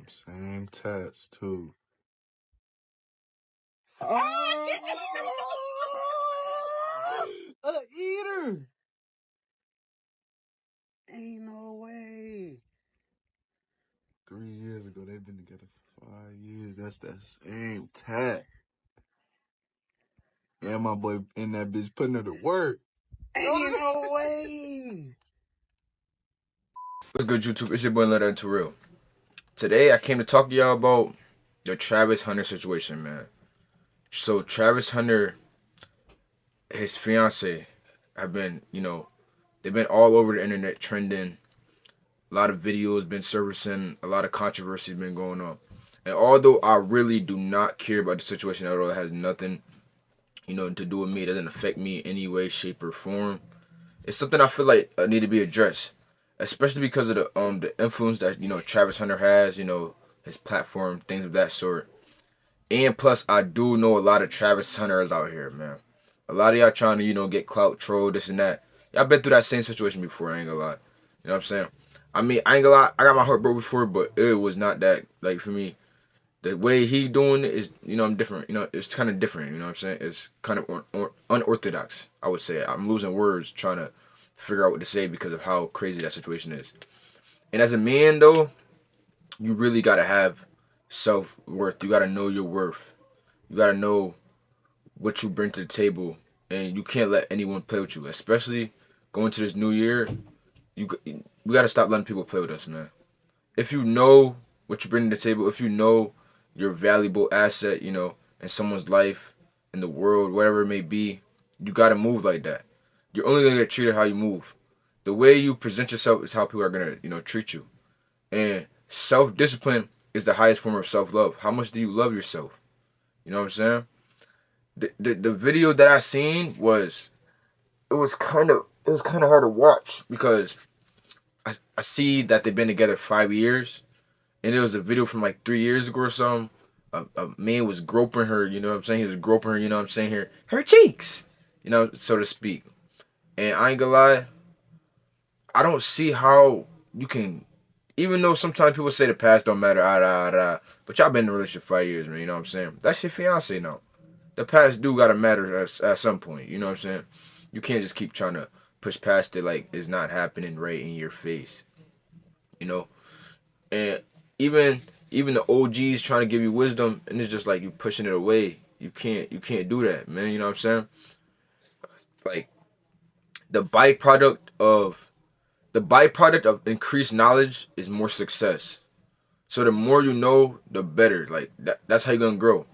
Same tats too. A eater. Ain't no way. 3 years ago, they've been together for 5 years. That's that same tat. And my boy in that bitch putting her to work. Ain't no way. What's good, YouTube? It's your boy Letter Into Real. Today, I came to talk to y'all about the Travis Hunter situation, man. So, Travis Hunter, his fiance, have been, they've been all over the internet trending. A lot of videos been surfacing. A lot of controversy has been going on. And although I really do not care about the situation at all, it has nothing, to do with me. It doesn't affect me in any way, shape, or form. It's something I feel like need to be addressed, especially because of the influence that Travis Hunter has, his platform, things of that sort. And plus, I do know a lot of Travis Hunters out here, man. A lot of y'all trying to get clout, troll, this and that. Y'all been through that same situation before. I ain't gonna lie. You know what I'm saying? I mean, I ain't gonna lie. I got my heart broke before, but it was not that. Like, for me, the way he doing it is, I'm different. It's kind of different. You know what I'm saying? It's kind of unorthodox, I would say. I'm losing words trying to figure out what to say because of how crazy that situation is. And as a man, though, you really got to have self-worth. You got to know your worth. You got to know what you bring to the table. And you can't let anyone play with you. Especially going to this new year, we got to stop letting people play with us, man. If you know what you bring to the table, if you know your valuable asset, in someone's life, in the world, whatever it may be, you got to move like that. You're only going to get treated how you move. The way you present yourself is how people are going to, treat you. And self-discipline is the highest form of self-love. How much do you love yourself? You know what I'm saying? The video that I seen was kind of hard to watch because I see that they've been together 5 years, and it was a video from like 3 years ago or something. A man was groping her, you know what I'm saying? He was groping her, you know what I'm saying, her cheeks, so to speak. And I ain't gonna lie, I don't see how you can, even though sometimes people say the past don't matter, but y'all been in a relationship 5 years, man, you know what I'm saying? That's your fiance now. The past do gotta matter at some point, you know what I'm saying? You can't just keep trying to push past it like it's not happening right in your face, you know? And even the OGs trying to give you wisdom, and it's just like you pushing it away. You can't do that, man. You know what I'm saying? Like the byproduct of increased knowledge is more success. So the more you know, the better. Like that's how you're gonna grow.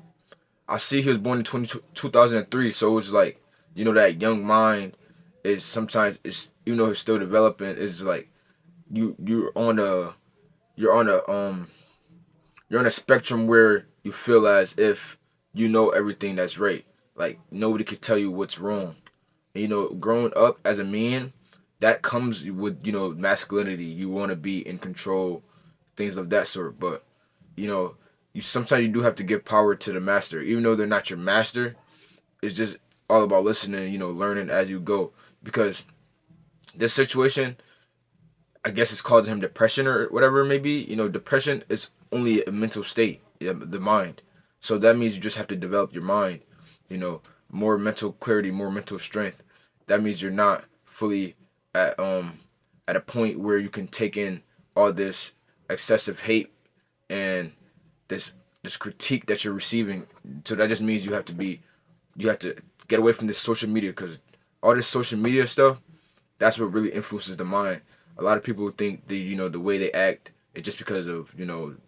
I see he was born in 2003, so it's like that young mind is sometimes it's even though it's still developing. It's like you're on a you're on a you're on a spectrum where you feel as if you know everything that's right. Like nobody could tell you what's wrong. And, growing up as a man, that comes with masculinity. You want to be in control, things of that sort. But you sometimes you do have to give power to the master, even though they're not your master. It's just all about listening. Learning as you go. Because this situation, I guess it's causing him depression or whatever it may be. Depression is only a mental state, the mind. So that means you just have to develop your mind, more mental clarity, more mental strength. That means you're not fully at a point where you can take in all this excessive hate and this critique that you're receiving. So that just means you have to get away from this social media, because all this social media stuff, that's what really influences the mind. A lot of people think the way they act is just because of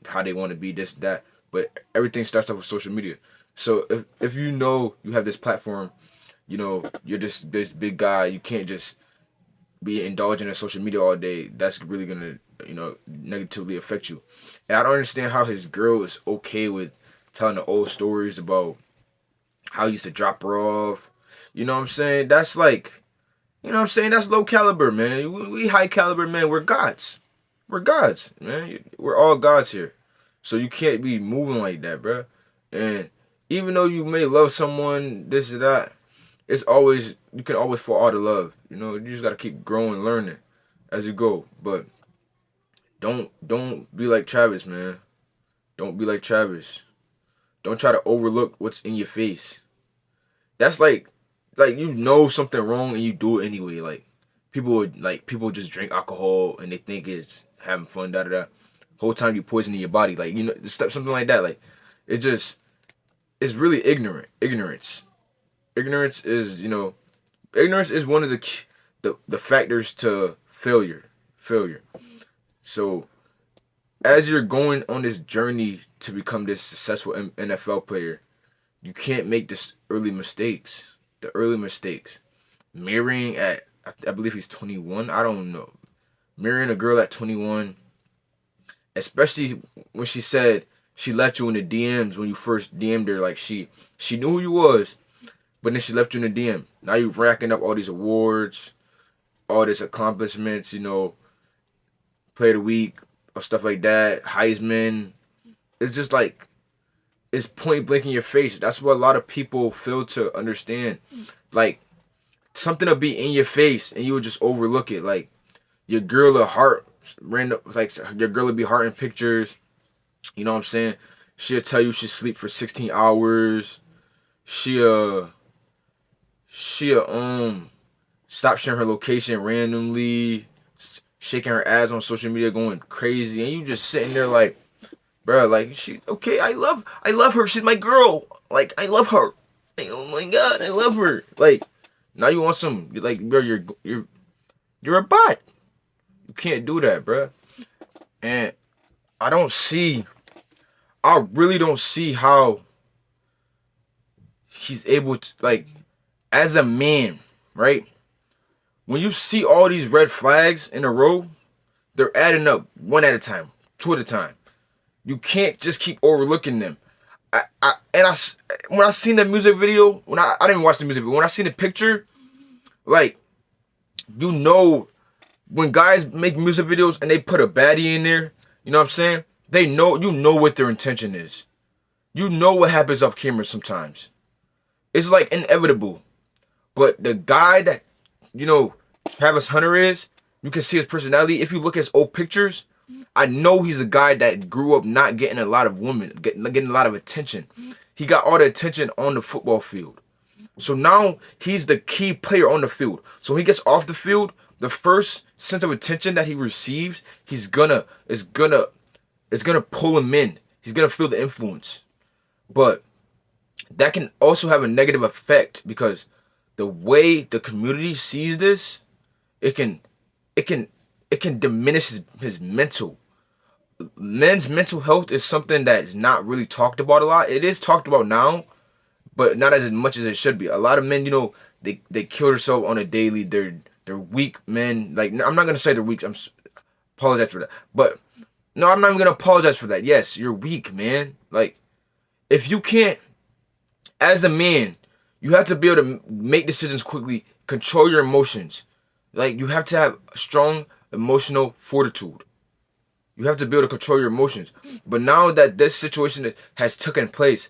how they want to be, this, that, but everything starts off with social media. So if you have this platform, you're just this big guy, you can't just be indulging in social media all day. That's really gonna negatively affect you. And I don't understand how his girl is okay with telling the old stories about how he used to drop her off. You know what I'm saying? That's like, that's low caliber, man. We high caliber, man. We're gods. We're gods, man. We're all gods here. So you can't be moving like that, bro. And even though you may love someone, this or that, you can always fall out of love. You just gotta keep growing and learning as you go. But don't be like Travis, man. Don't be like Travis. Don't try to overlook what's in your face. That's like you know something wrong and you do it anyway. Like people just drink alcohol and they think it's having fun. Da da da. Whole time you poisoning your body. Like just something like that. Like it's really ignorant. Ignorance is ignorance is one of the factors to failure. So as you're going on this journey to become this successful NFL player, you can't make this early mistakes. The early mistakes. Marrying at, I believe he's 21. I don't know. Marrying a girl at 21, especially when she said she left you in the DMs when you first DM'd her. Like she knew who you was, but then she left you in the DM. Now you're racking up all these awards, all these accomplishments, player of the week, or stuff like that, Heisman. It's just like, it's point blank in your face. That's what a lot of people fail to understand. Like, something will be in your face and you would just overlook it. Like, your girl will heart random, like your girl will be hearting pictures. You know what I'm saying? She'll tell you she sleep for 16 hours. She'll stop sharing her location randomly, shaking her ass on social media, going crazy, and you just sitting there like, bro, like I love her. She's my girl. Like, I love her. Like, oh my god, I love her. Like, now you want some, like, bro, you're a bot. You can't do that, bro. And I really don't see how he's able to, like, as a man, right? When you see all these red flags in a row, they're adding up one at a time, two at a time. You can't just keep overlooking them. When I seen the music video, I didn't even watch the music video. When I seen the picture, like, when guys make music videos and they put a baddie in there, you know what I'm saying? You know what their intention is. You know what happens off camera sometimes. It's like inevitable. But the guy that, Travis Hunter is, you can see his personality. If you look at his old pictures, I know he's a guy that grew up not getting a lot of women, getting a lot of attention. He got all the attention on the football field. So now he's the key player on the field. So when he gets off the field, the first sense of attention that he receives, it's gonna pull him in. He's gonna feel the influence. But that can also have a negative effect because the way the community sees this, it can diminish his mental. Men's mental health is something that is not really talked about a lot. It is talked about now, but not as much as it should be. A lot of men, they kill themselves on a daily. They're weak men. Like, I'm not gonna say they're weak. Apologize for that. But no, I'm not even gonna apologize for that. Yes, you're weak, man. Like, if you can't, as a man, you have to be able to make decisions quickly, control your emotions. Like, you have to have strong emotional fortitude. You have to be able to control your emotions. But now that this situation has taken place,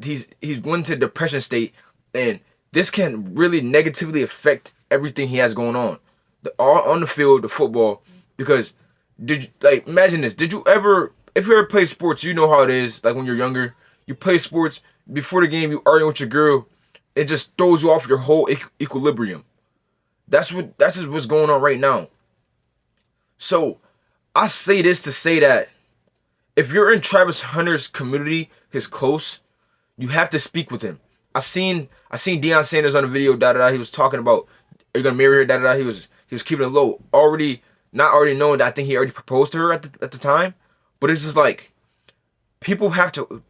he's going to depression state, and this can really negatively affect everything he has going on. All on the field, the football. Because imagine this. If you ever play sports, you know how it is. Like, when you're younger, you play sports, before the game, you argue with your girl, it just throws you off your whole equilibrium. That's what's going on right now. So I say this to say that if you're in Travis Hunter's community, his close, you have to speak with him. I seen Deion Sanders on the video. He was talking about, are you gonna marry her? He was keeping it low. Not already knowing that I think he already proposed to her at the time. But it's just like, people have to.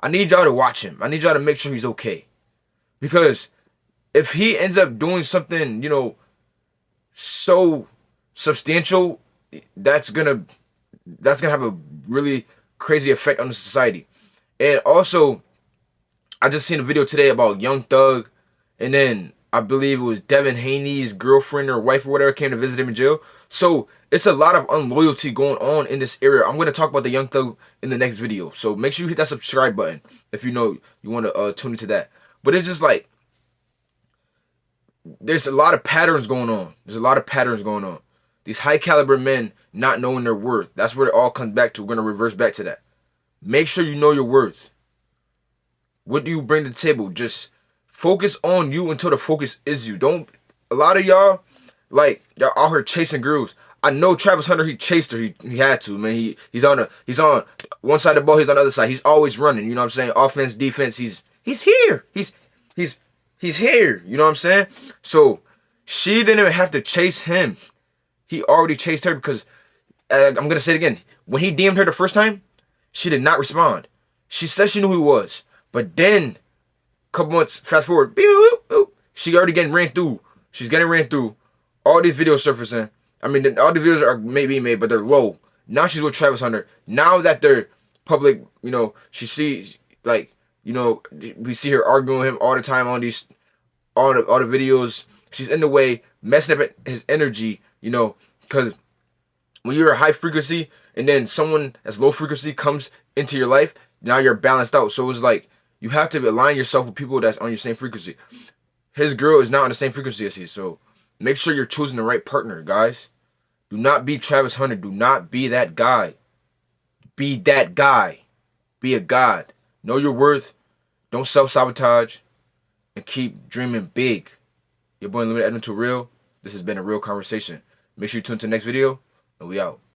I need y'all to watch him. I need y'all to make sure he's okay. Because if he ends up doing something, so substantial, that's gonna have a really crazy effect on the society. And also, I just seen a video today about Young Thug, and then I believe it was Devin Haney's girlfriend or wife or whatever came to visit him in jail. So it's a lot of unloyalty going on in this area. I'm going to talk about the Young Thug in the next video. So make sure you hit that subscribe button if you want to tune into that. But it's just like, there's a lot of patterns going on. These high caliber men not knowing their worth. That's where it all comes back to. We're going to reverse back to that. Make sure you know your worth. What do you bring to the table? Just focus on you until the focus is you. Don't. A lot of y'all, like, y'all out here chasing girls. I know Travis Hunter. He chased her. He had to, man. He's on one side of the ball. He's on the other side. He's always running. You know what I'm saying? Offense, defense. He's here. He's here. You know what I'm saying? So she didn't even have to chase him. He already chased her because I'm gonna say it again. When he DM'd her the first time, she did not respond. She said she knew who he was, but then a couple months fast forward, she already getting ran through. She's getting ran through. All these videos surfacing. I mean, all the videos are maybe made, but they're low. Now she's with Travis Hunter. Now that they're public, you know, she sees, like, you know, we see her arguing with him all the time on these, all the videos. She's in the way, messing up his energy, you know, because when you're a high frequency and then someone that's low frequency comes into your life, now you're balanced out. So it's like you have to align yourself with people that's on your same frequency. His girl is not on the same frequency as he, so make sure you're choosing the right partner, guys. Do not be Travis Hunter. Do not be that guy. Be that guy. Be a god. Know your worth. Don't self-sabotage. And keep dreaming big. Your boy Edwin to real. This has been a real conversation. Make sure you tune to the next video. And we out.